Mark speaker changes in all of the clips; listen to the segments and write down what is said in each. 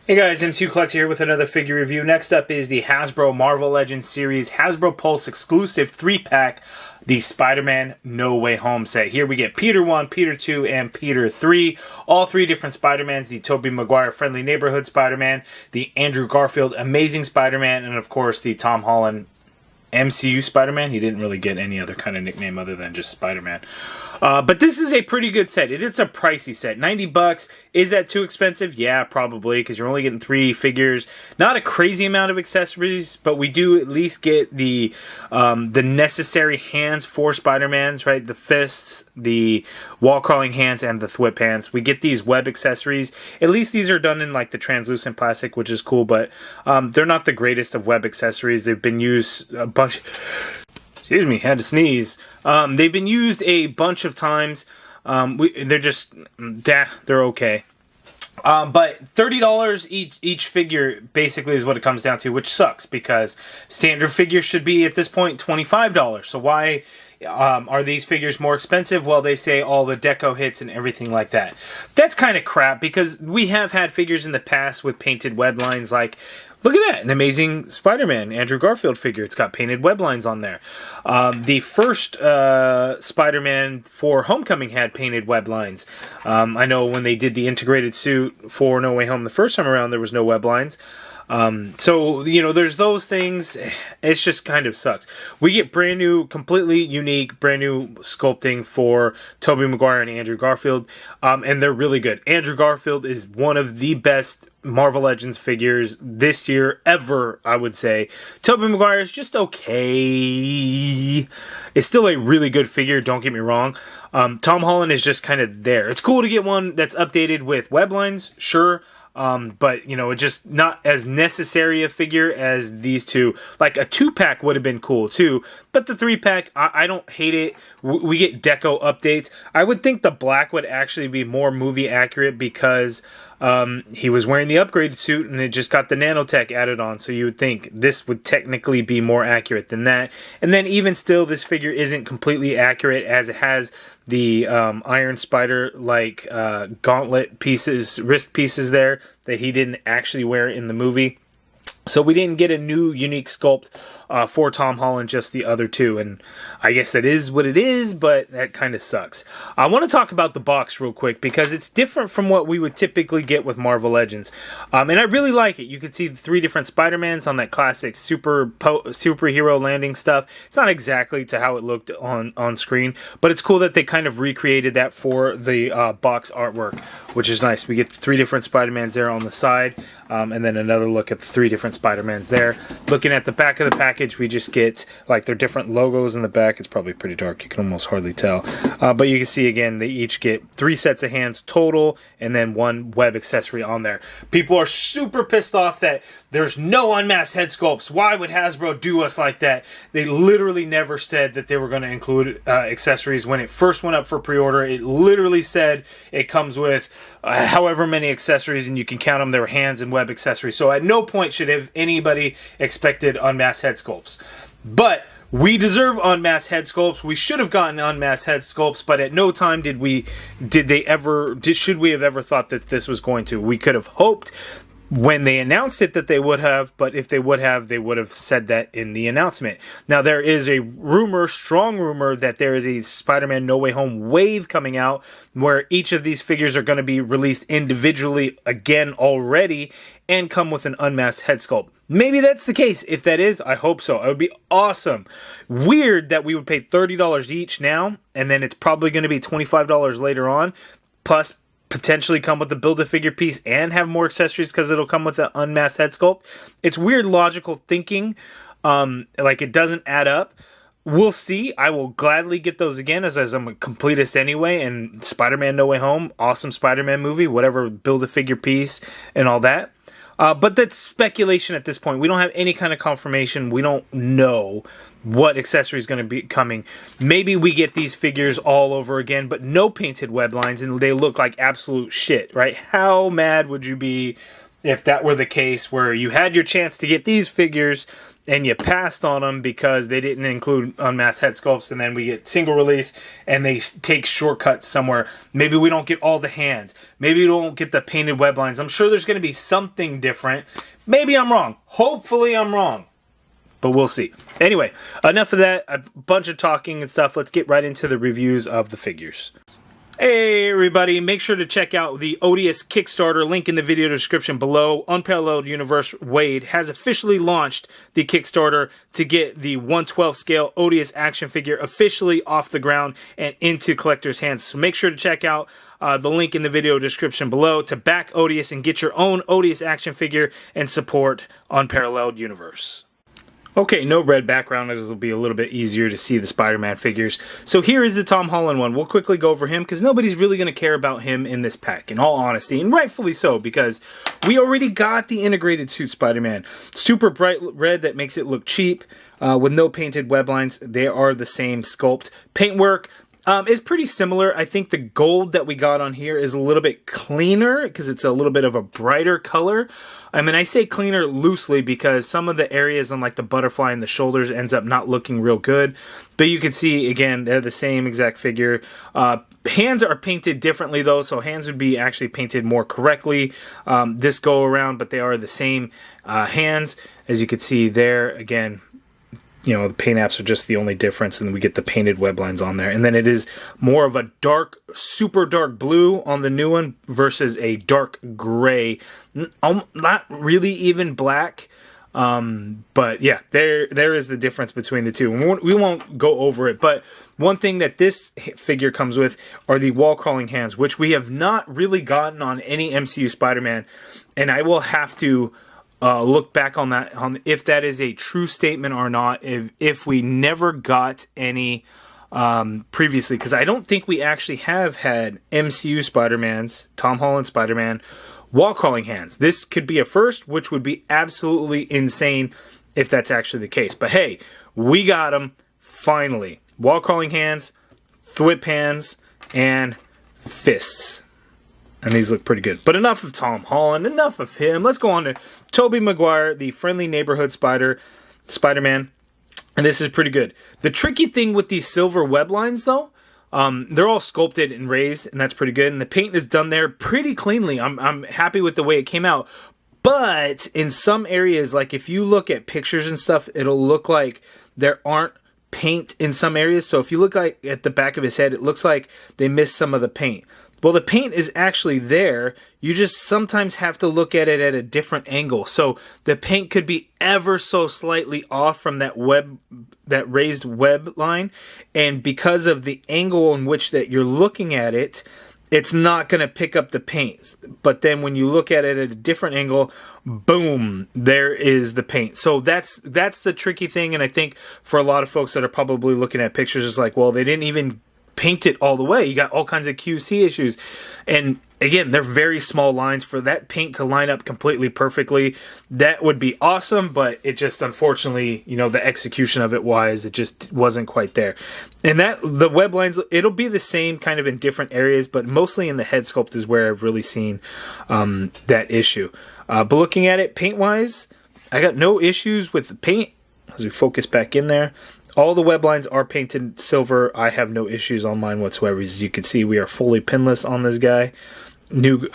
Speaker 1: Hey guys, MCU Collector here with another figure review. Next up is the Hasbro Marvel Legends series Hasbro Pulse exclusive 3-pack, the Spider-Man No Way Home set. Here we get Peter 1, Peter 2, and Peter 3. All three different Spider-Mans, the Tobey Maguire Friendly Neighborhood Spider-Man, the Andrew Garfield Amazing Spider-Man, and of course the Tom Holland MCU Spider-Man. He didn't really get any other kind of nickname other than just Spider-Man. But this is a pretty good set. It's a pricey set. $90. Is that too expensive? Yeah, probably, because you're only getting 3 figures. Not a crazy amount of accessories, but we do at least get the necessary hands for Spider-Mans, right? The fists, the wall-crawling hands, and the thwip hands. We get these web accessories. At least these are done in like the translucent plastic, which is cool, but they're not the greatest of web accessories. They've been used a bunch... Excuse me, had to sneeze. They've been used a bunch of times. They're just, they're okay. But $30 each figure basically is what it comes down to, which sucks because standard figures should be at this point $25. So why are these figures more expensive? Well, they say all the deco hits and everything like that. That's kind of crap because we have had figures in the past with painted web lines like... Look at that, an Amazing Spider-Man Andrew Garfield figure. It's got painted web lines on there. The first Spider-Man for Homecoming had painted web lines. I know when they did the integrated suit for No Way Home the first time around, there was no web lines. So, you know, there's those things. It's just kind of sucks. We get brand new, completely unique, brand new sculpting for Tobey Maguire and Andrew Garfield. And they're really good. Andrew Garfield is one of the best Marvel Legends figures this year ever, I would say. Tobey Maguire is just okay. It's still a really good figure, don't get me wrong. Tom Holland is just kind of there. It's cool to get one that's updated with web lines, sure. But, you know, it's just not as necessary a figure as these two. Like, a 2-pack would have been cool, too. But the 3-pack, I don't hate it. We get deco updates. I would think the black would actually be more movie accurate because he was wearing the upgraded suit and it just got the nanotech added on. So you would think this would technically be more accurate than that. And then even still, this figure isn't completely accurate as it has the Iron Spider like gauntlet pieces, wrist pieces there that he didn't actually wear in the movie. So we didn't get a new unique sculpt for Tom Holland, just the other two. And I guess that is what it is, but that kind of sucks. I want to talk about the box real quick because it's different from what we would typically get with Marvel Legends. And I really like it. You can see the 3 different Spider-Mans on that classic superhero landing stuff. It's not exactly to how it looked on screen, but it's cool that they kind of recreated that for the box artwork, which is nice. We get the 3 different Spider-Mans there on the side, and then another look at the 3 different Spider-Mans there. Looking at the back of the package, we just get like their different logos in the back. It's probably pretty dark. You can almost hardly tell. But you can see again, they each get 3 sets of hands total and then 1 web accessory on there. People are super pissed off that there's no unmasked head sculpts. Why would Hasbro do us like that? They literally never said that they were going to include accessories. When it first went up for pre-order, it literally said it comes with however many accessories, and you can count them. There were hands and web accessories. So at no point should have anybody expected unmasked head sculpts. But we deserve unmasked head sculpts. We should have gotten unmasked head sculpts, but at no time should we have ever thought that this was going to. We could have hoped when they announced it that they would have, but if they would have said that in the announcement. Now, there is a rumor, strong rumor, that there is a Spider-Man No Way Home wave coming out where each of these figures are going to be released individually again already and come with an unmasked head sculpt. Maybe that's the case. If that is, I hope so. It would be awesome. Weird that we would pay $30 each now, and then it's probably going to be $25 later on, plus potentially come with the Build-A-Figure piece and have more accessories because it'll come with an unmasked head sculpt. It's weird logical thinking. Like, it doesn't add up. We'll see. I will gladly get those again as I'm a completist anyway. And Spider-Man No Way Home, awesome Spider-Man movie, whatever, Build-A-Figure piece and all that. But that's speculation at this point. We don't have any kind of confirmation. We don't know what accessory is going to be coming. Maybe we get these figures all over again, but no painted web lines, and they look like absolute shit, right? How mad would you be if that were the case, where you had your chance to get these figures and you passed on them because they didn't include unmasked head sculpts, and then we get single release and they take shortcuts somewhere. Maybe we don't get all the hands. Maybe we don't get the painted web lines. I'm sure there's going to be something different. Maybe I'm wrong. Hopefully I'm wrong. But we'll see. Anyway, enough of that. A bunch of talking and stuff. Let's get right into the reviews of the figures. Hey everybody, make sure to check out the Odious Kickstarter, link in the video description below. Unparalleled Universe Wade has officially launched the Kickstarter to get the 1/12 scale Odious action figure officially off the ground and into collectors' hands. So make sure to check out the link in the video description below to back Odious and get your own Odious action figure and support Unparalleled Universe. Okay, no red background, as it'll be a little bit easier to see the Spider-Man figures. So here is the Tom Holland one. We'll quickly go over him because nobody's really going to care about him in this pack, in all honesty, and rightfully so, because we already got the integrated suit Spider-Man. Super bright red that makes it look cheap, with no painted web lines. They are the same sculpt. Paintwork is pretty similar. I think the gold that we got on here is a little bit cleaner because it's a little bit of a brighter color. I mean, I say cleaner loosely because some of the areas on like the butterfly and the shoulders ends up not looking real good. But you can see, again, they're the same exact figure. Hands are painted differently though, so hands would be actually painted more correctly this go around, but they are the same hands. As you can see there, again, you know, the paint apps are just the only difference, and we get the painted web lines on there. And then it is more of a dark, super dark blue on the new one versus a dark gray. Not really even black, but yeah, there is the difference between the two. We won't go over it, but one thing that this figure comes with are the wall crawling hands, which we have not really gotten on any MCU Spider-Man, and I will have to look back on that, on if that is a true statement or not, if we never got any previously, because I don't think we actually have had MCU Spider-Mans, Tom Holland Spider-Man, wall crawling hands. This could be a first, which would be absolutely insane if that's actually the case. But hey, we got them finally. Wall crawling hands, thwip hands, and fists. And these look pretty good. But enough of Tom Holland, enough of him. Let's go on to Tobey Maguire, the friendly neighborhood Spider-Man. And this is pretty good. The tricky thing with these silver web lines, though, they're all sculpted and raised, and that's pretty good. And the paint is done there pretty cleanly. I'm happy with the way it came out. But in some areas, like if you look at pictures and stuff, it'll look like there aren't paint in some areas. So if you look like at the back of his head, it looks like they missed some of the paint. Well, the paint is actually there. You just sometimes have to look at it at a different angle. So the paint could be ever so slightly off from that raised web line. And because of the angle in which that you're looking at it, it's not going to pick up the paint. But then when you look at it at a different angle, boom, there is the paint. So that's the tricky thing. And I think for a lot of folks that are probably looking at pictures, it's like, well, they didn't even paint it all the way. You got all kinds of QC issues. And again, they're very small lines. For that paint to line up completely perfectly, that would be awesome, but it just, unfortunately, you know, the execution of it wise, it just wasn't quite there. And that, the web lines, it'll be the same kind of in different areas, but mostly in the head sculpt is where I've really seen that issue. But looking at it paint wise, I got no issues with the paint. As we focus back in there, all the web lines are painted silver. I have no issues on mine whatsoever. As you can see, we are fully pinless on this guy. New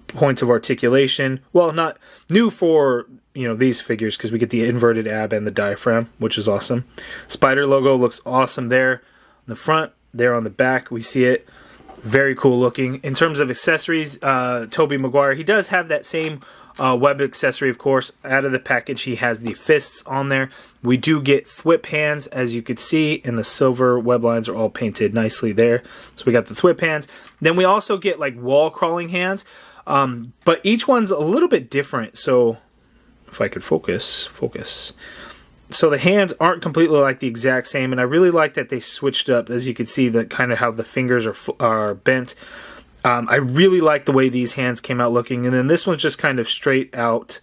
Speaker 1: points of articulation. Well, not new for, you know, these figures, because we get the inverted ab and the diaphragm, which is awesome. Spider logo looks awesome there on the front. There on the back, we see it. Very cool looking. In terms of accessories, Tobey Maguire, he does have that same web accessory, of course. Out of the package, he has the fists on there. We do get thwip hands, as you could see, and the silver web lines are all painted nicely there. So we got the thwip hands. Then we also get like wall crawling hands, but each one's a little bit different. So if I could focus. So the hands aren't completely like the exact same, and I really like that they switched up, as you can see, that kind of how the fingers are bent. I really like the way these hands came out looking, and then this one's just kind of straight out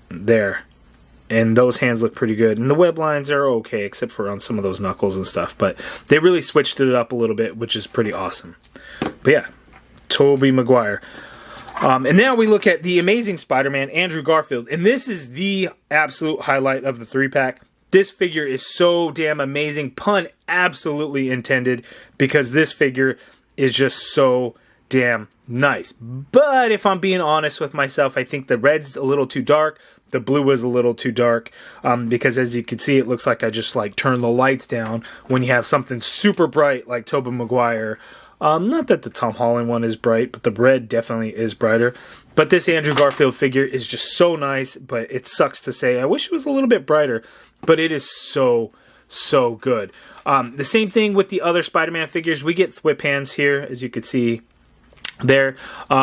Speaker 1: there. And those hands look pretty good. And the web lines are okay, except for on some of those knuckles and stuff. But they really switched it up a little bit, which is pretty awesome. But yeah, Tobey Maguire. And now we look at the Amazing Spider-Man, Andrew Garfield. And this is the absolute highlight of the 3-pack. This figure is so damn amazing. Pun absolutely intended, because this figure is just so damn nice. But if I'm being honest with myself, I think the red's a little too dark. The blue is a little too dark, because as you can see, it looks like I just like turned the lights down when you have something super bright like Tobey Maguire. Not that the Tom Holland one is bright, but the red definitely is brighter. But this Andrew Garfield figure is just so nice, but it sucks to say. I wish it was a little bit brighter, but it is so good. The same thing with the other Spider-Man figures. We get thwip hands here, as you can see there.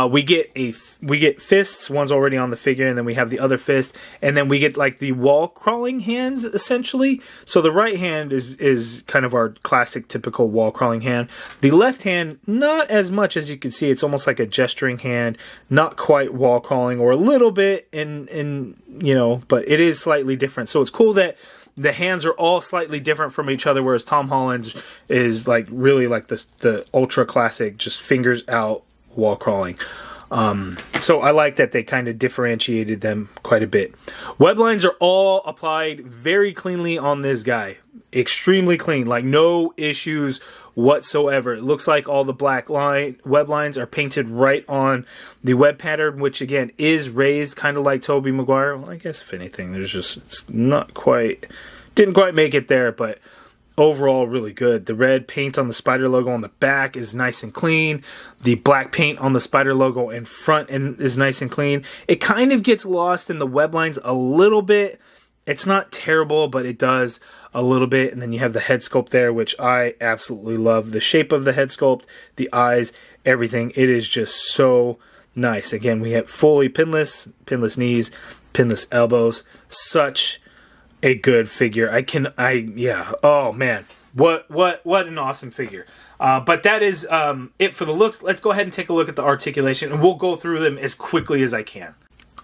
Speaker 1: We get fists. One's already on the figure, and then we have the other fist, and then we get like the wall crawling hands essentially. So the right hand is kind of our classic typical wall crawling hand. The left hand, not as much, as you can see. It's almost like a gesturing hand, not quite wall crawling, or a little bit in you know, but it is slightly different. So it's cool that the hands are all slightly different from each other, whereas Tom Holland's is like really like the ultra classic, just fingers out wall crawling. So I like that they kind of differentiated them quite a bit. Web lines are all applied very cleanly on this guy. Extremely clean, like no issues whatsoever. It looks like all the black web lines are painted right on the web pattern, which again is raised kind of like Tobey Maguire. Well, I guess if anything, it's not quite, didn't quite make it there, but overall really good. The red paint on the spider logo on the back is nice and clean. The black paint on the spider logo in front is nice and clean. It kind of gets lost in the web lines a little bit. It's not terrible, but it does a little bit. And then you have the head sculpt there, which I absolutely love. The shape of the head sculpt, the eyes, everything. It is just so nice. Again, we have fully pinless knees, pinless elbows. Such a good figure. Yeah. Oh man, what an awesome figure. But that is it for the looks. Let's go ahead and take a look at the articulation, and we'll go through them as quickly as I can.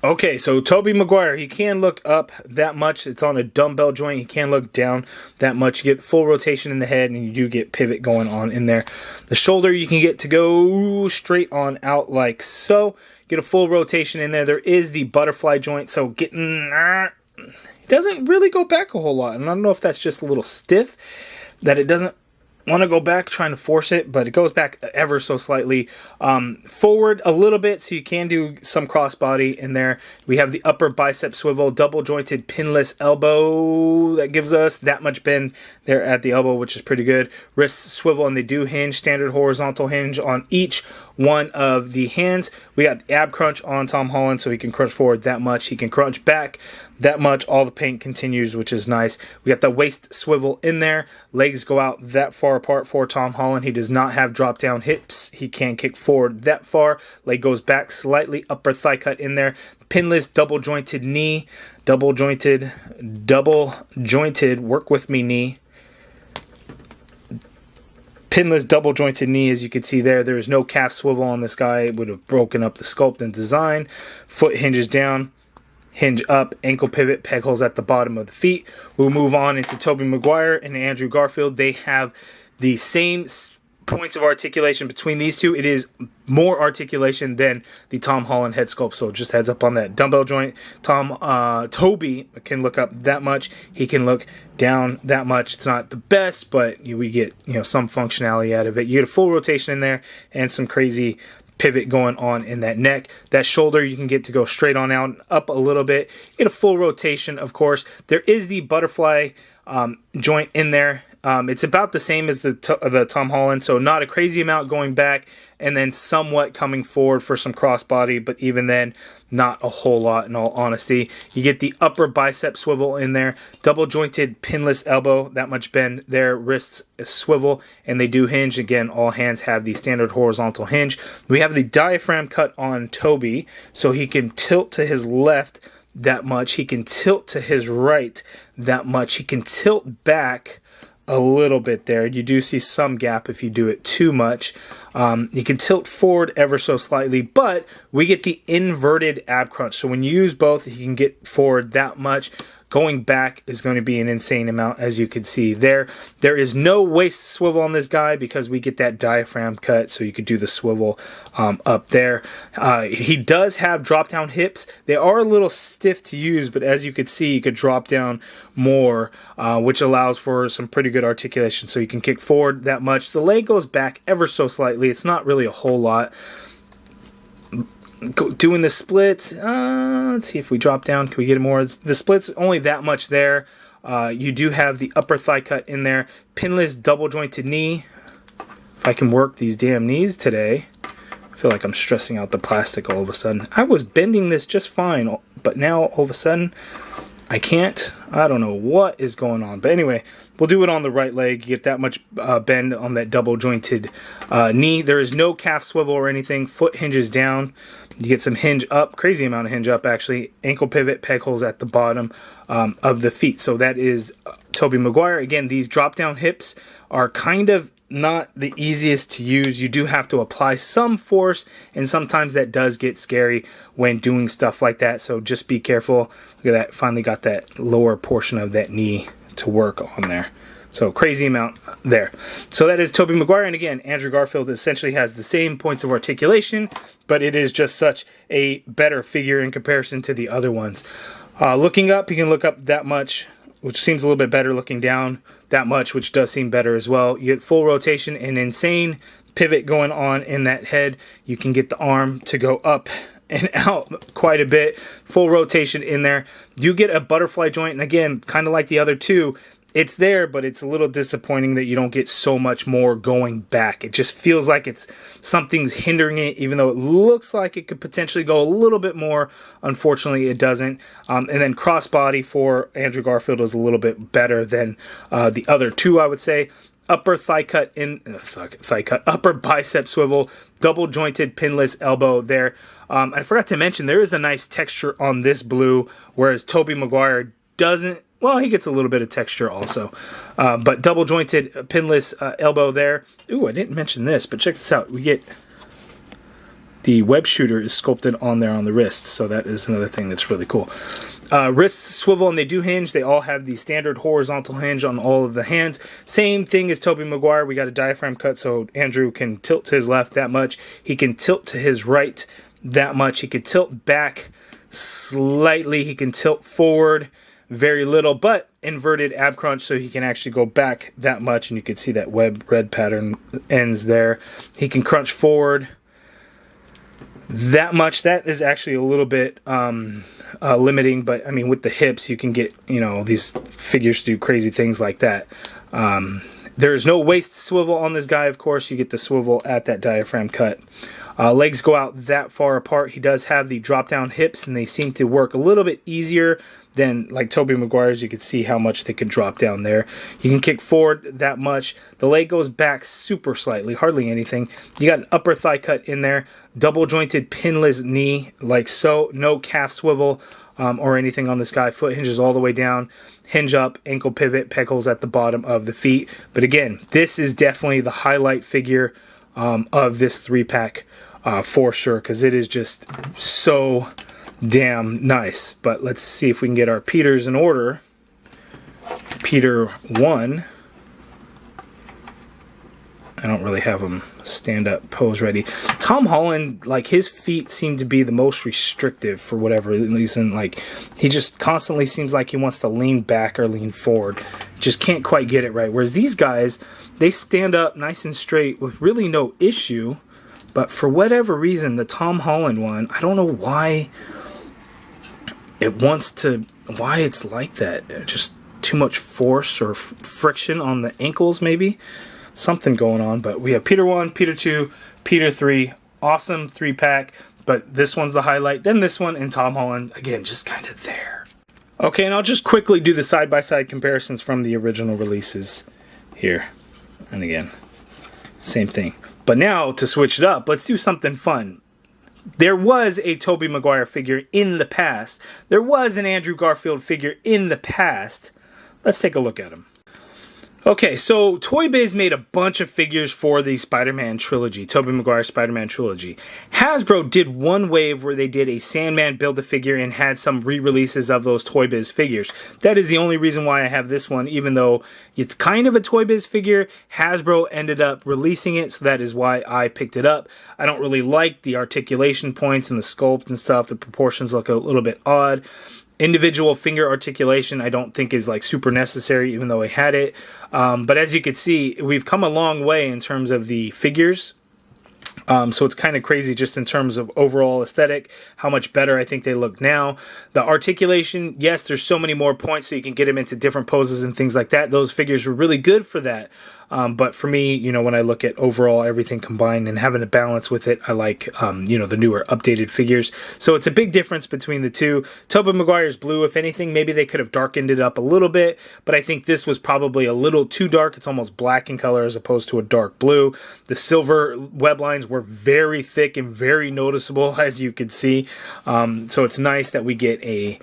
Speaker 1: Okay, so Tobey Maguire, he can look up that much. It's on a dumbbell joint. He can look down that much. You get full rotation in the head, and you do get pivot going on in there. The shoulder you can get to go straight on out like so. Get a full rotation in there. There is the butterfly joint, so getting it doesn't really go back a whole lot. And I don't know if that's just a little stiff, that it doesn't want to go back trying to force it, but it goes back ever so slightly. Forward a little bit, so you can do some crossbody in there. We have the upper bicep swivel, double jointed pinless elbow that gives us that much bend there at the elbow, which is pretty good. Wrist swivel, and they do hinge, standard horizontal hinge on each one of the hands. We got the ab crunch on Tom Holland, so he can crunch forward that much. He can crunch back that much. All the paint continues, which is nice. We got the waist swivel in there. Legs go out that far apart for Tom Holland. He does not have drop down hips. He can kick forward that far. Leg goes back slightly. Upper thigh cut in there. Pinless double jointed knee. Double jointed, work with me knee. Pinless double jointed knee, as you can see there. There's no calf swivel on this guy. It would have broken up the sculpt and design. Foot hinges down, hinge up, ankle pivot, peg holes at the bottom of the feet. We'll move on into Tobey Maguire and Andrew Garfield. They have the same points of articulation between these two. It is more articulation than the Tom Holland head sculpt, so just heads up on that. Dumbbell joint. Tobey can look up that much. He can look down that much. It's not the best, but we get some functionality out of it. You get a full rotation in there and some crazy pivot going on in that neck. That shoulder you can get to go straight on out, up a little bit. You get a full rotation, of course. There is the butterfly joint in there. It's about the same as the Tom Holland, so not a crazy amount going back, and then somewhat coming forward for some crossbody, but even then, not a whole lot in all honesty. You get the upper bicep swivel in there, double jointed pinless elbow, that much bend there, wrists swivel, and they do hinge. Again, all hands have the standard horizontal hinge. We have the diaphragm cut on Tobey, so he can tilt to his left that much. He can tilt to his right that much. He can tilt back a little bit there. You do see some gap if you do it too much. You can tilt forward ever so slightly, but we get the inverted ab crunch. So when you use both, you can get forward that much. Going back is going to be an insane amount, as you can see there. There is no waist swivel on this guy because we get that diaphragm cut, so you could do the swivel up there. He does have drop down hips. They are a little stiff to use, but as you could see, you could drop down more, which allows for some pretty good articulation, so you can kick forward that much. The leg goes back ever so slightly. It's not really a whole lot. Doing the splits, let's see if we drop down, can we get more? The splits only that much there. You do have the upper thigh cut in there. Pinless double jointed knee. If I can work these damn knees today. I feel like I'm stressing out the plastic all of a sudden. I was bending this just fine, but now all of a sudden I can't. I don't know what is going on. But anyway, we'll do it on the right leg. You get that much bend on that double jointed knee. There is no calf swivel or anything. Foot hinges down. You get some hinge up. Crazy amount of hinge up, actually. Ankle pivot, peg holes at the bottom of the feet. So that is Tobey Maguire. Again, these drop down hips are kind of not the easiest to use. You do have to apply some force, and sometimes that does get scary when doing stuff like that, so just be careful. Look at that, finally got that lower portion of that knee to work on there. So crazy amount there. So that is Tobey Maguire, and again, Andrew Garfield essentially has the same points of articulation, but it is just such a better figure in comparison to the other ones. Looking up, you can look up that much, which seems a little bit better. Looking down, that much, which does seem better as well. You get full rotation and insane pivot going on in that head. You can get the arm to go up and out quite a bit. Full rotation in there. You get a butterfly joint, and again, kind of like the other two, it's there, but it's a little disappointing that you don't get so much more going back. It just feels like something's hindering it, even though it looks like it could potentially go a little bit more. Unfortunately, it doesn't. And then crossbody for Andrew Garfield is a little bit better than the other two, I would say. Upper thigh cut upper bicep swivel, double jointed pinless elbow there. I forgot to mention there is a nice texture on this blue, whereas Tobey Maguire doesn't. Well, he gets a little bit of texture also. But double jointed pinless elbow there. Ooh, I didn't mention this, but check this out. We get the web shooter is sculpted on there on the wrist, so that is another thing that's really cool. Wrists swivel and they do hinge. They all have the standard horizontal hinge on all of the hands. Same thing as Tobey Maguire. We got a diaphragm cut, so Andrew can tilt to his left that much. He can tilt to his right that much. He can tilt back slightly. He can tilt forward very little, but inverted ab crunch, so he can actually go back that much, and you can see that web red pattern ends there. He can crunch forward that much. That is actually a little bit limiting, but I mean, with the hips, you can get, you know, these figures to do crazy things like that. There's no waist swivel on this guy, of course. You get the swivel at that diaphragm cut. Legs go out that far apart. He does have the drop down hips, and they seem to work a little bit easier than like Tobey Maguire's. You can see how much they can drop down there. You can kick forward that much. The leg goes back super slightly, hardly anything. You got an upper thigh cut in there. Double jointed pinless knee, like so. No calf swivel or anything on this guy. Foot hinges all the way down. Hinge up, ankle pivot, peg holes at the bottom of the feet. But again, this is definitely the highlight figure of this 3-pack for sure, because it is just so damn nice. But let's see if we can get our Peters in order. Peter 1. I don't really have him stand up pose ready. Tom Holland, like, his feet seem to be the most restrictive for whatever reason. Like, he just constantly seems like he wants to lean back or lean forward. Just can't quite get it right. Whereas these guys, they stand up nice and straight with really no issue. But for whatever reason, the Tom Holland one, I don't know why why it's like that. Just too much force or friction on the ankles, maybe. Something going on. But we have Peter 1, Peter 2, Peter 3. Awesome 3-pack. But this one's the highlight. Then this one and Tom Holland, again, just kind of there. Okay, and I'll just quickly do the side-by-side comparisons from the original releases here. And again, same thing. But now, to switch it up, let's do something fun. There was a Tobey Maguire figure in the past. There was an Andrew Garfield figure in the past. Let's take a look at him. Okay, so Toy Biz made a bunch of figures for the Spider-Man trilogy, Tobey Maguire Spider-Man trilogy. Hasbro did one wave where they did a Sandman Build-A-Figure and had some re-releases of those Toy Biz figures. That is the only reason why I have this one, even though it's kind of a Toy Biz figure. Hasbro ended up releasing it, so that is why I picked it up. I don't really like the articulation points and the sculpt and stuff. The proportions look a little bit odd. Individual finger articulation I don't think is like super necessary, even though I had it. But as you can see, we've come a long way in terms of the figures. So it's kind of crazy just in terms of overall aesthetic, how much better I think they look now. The articulation, yes, there's so many more points so you can get them into different poses and things like that. Those figures were really good for that. But for me, you know, when I look at overall everything combined and having a balance with it, I like, you know, the newer updated figures. So it's a big difference between the two. Tobey Maguire's blue, if anything, maybe they could have darkened it up a little bit, but I think this was probably a little too dark. It's almost black in color as opposed to a dark blue. The silver web lines were very thick and very noticeable, as you can see. So it's nice that we get a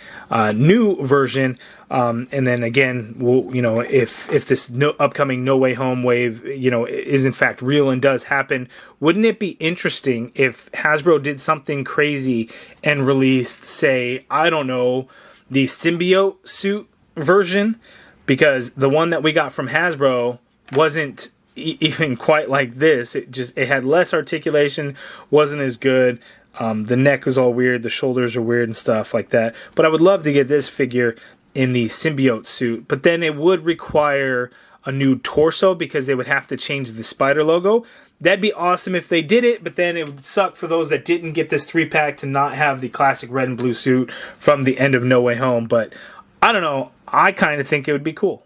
Speaker 1: new version. And then again, we'll, you know, if this upcoming No Way Home wave, you know, is in fact real and does happen, wouldn't it be interesting if Hasbro did something crazy and released, say, I don't know, the symbiote suit version? Because the one that we got from Hasbro wasn't even quite like this. It had less articulation, wasn't as good. The neck is all weird, the shoulders are weird and stuff like that. But I would love to get this figure in the symbiote suit, but then it would require a new torso because they would have to change the spider logo. That'd be awesome if they did it, but then it would suck for those that didn't get this 3-pack to not have the classic red and blue suit from the end of No Way Home. But I don't know, I kind of think it would be cool.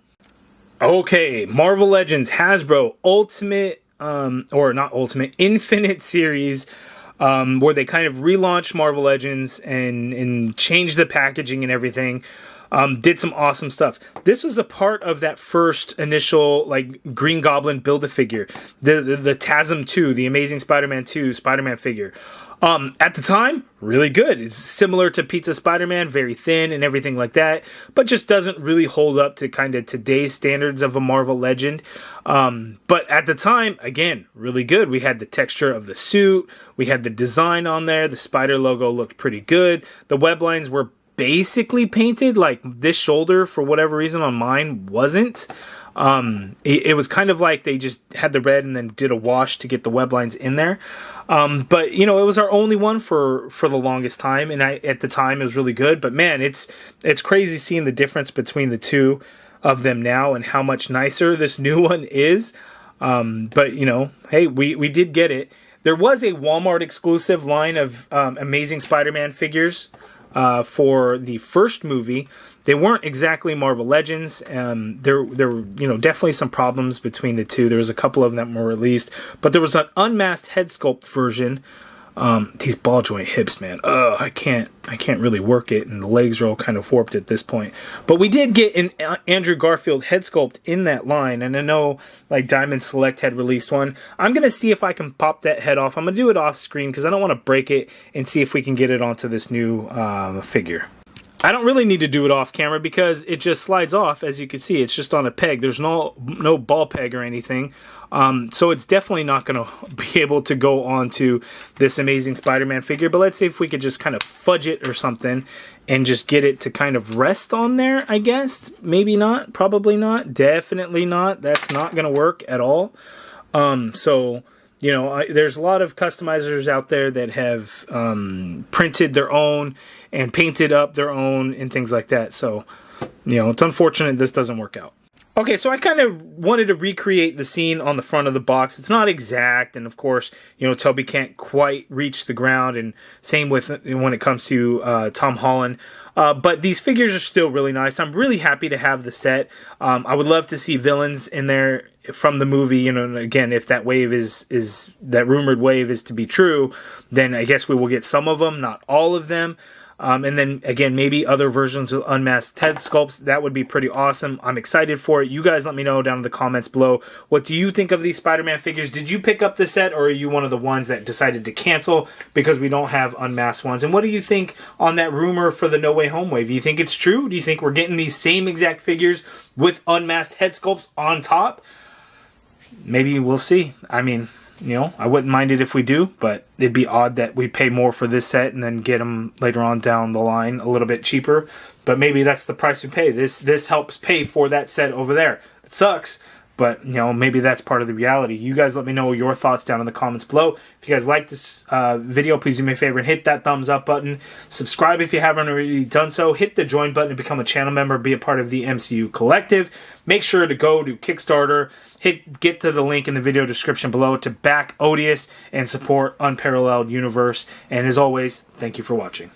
Speaker 1: Okay, Marvel Legends Hasbro Ultimate, or not Ultimate, Infinite Series, where they kind of relaunched Marvel Legends and changed the packaging and everything. Did some awesome stuff. This was a part of that first initial like Green Goblin Build-A-Figure, the TASM 2, the Amazing Spider-Man 2 Spider-Man figure. At the time, really good. It's similar to Pizza Spider-Man, very thin and everything like that, but just doesn't really hold up to kind of today's standards of a Marvel Legend. But at the time, again, really good. We had the texture of the suit. We had the design on there. The spider logo looked pretty good. The web lines were basically painted. Like this shoulder, for whatever reason on mine, wasn't. It was kind of like they just had the red and then did a wash to get the web lines in there. But you know, it was our only one for the longest time, and at the time it was really good. But man, it's crazy seeing the difference between the two of them now and how much nicer this new one is. But you know, hey, we did get it. There was a Walmart exclusive line of Amazing Spider-Man figures for the first movie. They weren't exactly Marvel Legends. There were, you know, definitely some problems between the two. There was a couple of them that were released, but there was an unmasked head sculpt version. These ball joint hips, man. I can't really work it, and the legs are all kind of warped at this point. But we did get an Andrew Garfield head sculpt in that line, and I know like Diamond Select had released one. I'm gonna see if I can pop that head off. I'm gonna do it off screen because I don't want to break it, and see if we can get it onto this new figure. I don't really need to do it off camera because it just slides off. As you can see, it's just on a peg. There's no ball peg or anything. So it's definitely not going to be able to go onto this Amazing Spider-Man figure. But let's see if we could just kind of fudge it or something and just get it to kind of rest on there, I guess. Maybe not. Probably not. Definitely not. That's not going to work at all. So... you know, there's a lot of customizers out there that have printed their own and painted up their own and things like that. So, you know, it's unfortunate this doesn't work out. Okay, so I kind of wanted to recreate the scene on the front of the box. It's not exact, and of course, you know, Tobey can't quite reach the ground, and same with when it comes to Tom Holland. But these figures are still really nice. I'm really happy to have the set. I would love to see villains in there from the movie. You know, and again, if that wave is that rumored wave is to be true, then I guess we will get some of them, not all of them. And then, again, maybe other versions with unmasked head sculpts. That would be pretty awesome. I'm excited for it. You guys let me know down in the comments below. What do you think of these Spider-Man figures? Did you pick up the set, or are you one of the ones that decided to cancel because we don't have unmasked ones? And what do you think on that rumor for the No Way Home wave? Do you think it's true? Do you think we're getting these same exact figures with unmasked head sculpts on top? Maybe we'll see. I mean, you know, I wouldn't mind it if we do, but it'd be odd that we pay more for this set and then get them later on down the line a little bit cheaper. But maybe that's the price we pay. This helps pay for that set over there. It sucks, but, you know, maybe that's part of the reality. You guys let me know your thoughts down in the comments below. If you guys like this video, please do me a favor and hit that thumbs up button. Subscribe if you haven't already done so. Hit the join button to become a channel member, be a part of the MCU collective. Make sure to go to Kickstarter. Get to the link in the video description below to back Odious and support Unparalleled Universe. And as always, thank you for watching.